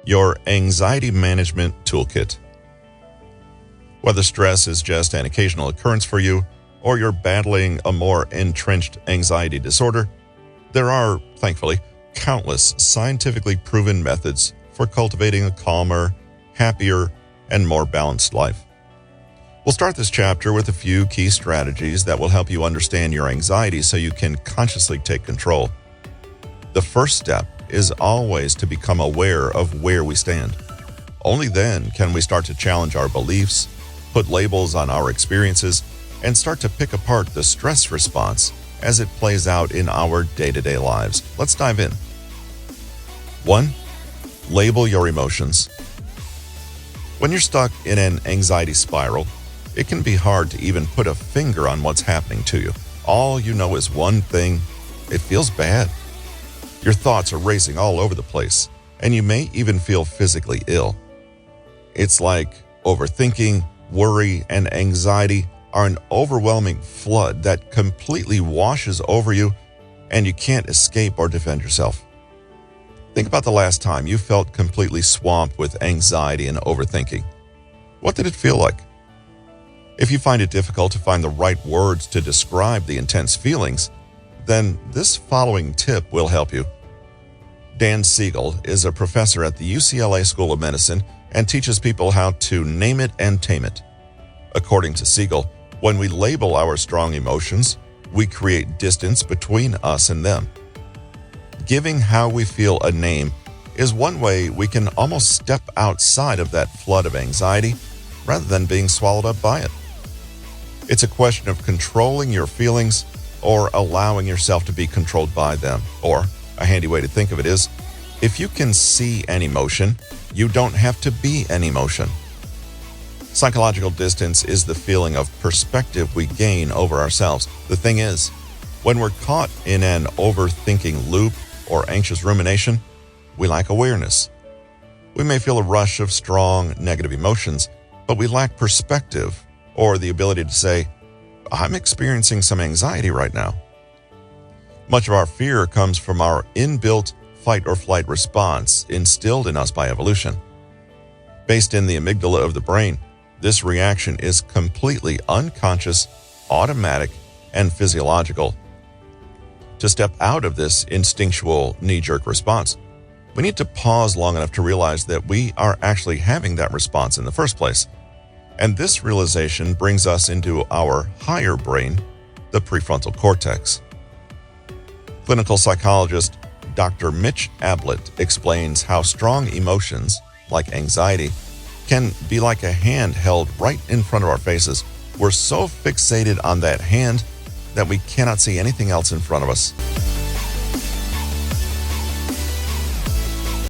your anxiety management toolkit. Whether stress is just an occasional occurrence for you, or you're battling a more entrenched anxiety disorder, there are, thankfully, countless scientifically proven methods for cultivating a calmer, happier, and more balanced life. We'll start this chapter with a few key strategies that will help you understand your anxiety so you can consciously take control. The first step is always to become aware of where we stand. Only then can we start to challenge our beliefs, put labels on our experiences, and start to pick apart the stress response as it plays out in our day-to-day lives. Let's dive in. 1. Label your emotions. When you're stuck in an anxiety spiral, it can be hard to even put a finger on what's happening to you. All you know is one thing: it feels bad. Your thoughts are racing all over the place, and you may even feel physically ill. It's like overthinking, worry, and anxiety are an overwhelming flood that completely washes over you, and you can't escape or defend yourself. Think about the last time you felt completely swamped with anxiety and overthinking. What did it feel like? If you find it difficult to find the right words to describe the intense feelings, then this following tip will help you. Dan Siegel is a professor at the UCLA School of Medicine and teaches people how to name it and tame it. According to Siegel, when we label our strong emotions, we create distance between us and them. Giving how we feel a name is one way we can almost step outside of that flood of anxiety rather than being swallowed up by it. It's a question of controlling your feelings or allowing yourself to be controlled by them. Or, a handy way to think of it is, if you can see an emotion, you don't have to be an emotion. Psychological distance is the feeling of perspective we gain over ourselves. The thing is, when we're caught in an overthinking loop or anxious rumination, we lack awareness. We may feel a rush of strong negative emotions, but we lack perspective or the ability to say, I'm experiencing some anxiety right now. Much of our fear comes from our inbuilt fight or flight response instilled in us by evolution. Based in the amygdala of the brain, this reaction is completely unconscious, automatic, and physiological. To step out of this instinctual knee-jerk response, we need to pause long enough to realize that we are actually having that response in the first place. And this realization brings us into our higher brain, the prefrontal cortex. Clinical psychologist Dr. Mitch Ablett explains how strong emotions, like anxiety, can be like a hand held right in front of our faces. We're so fixated on that hand that we cannot see anything else in front of us.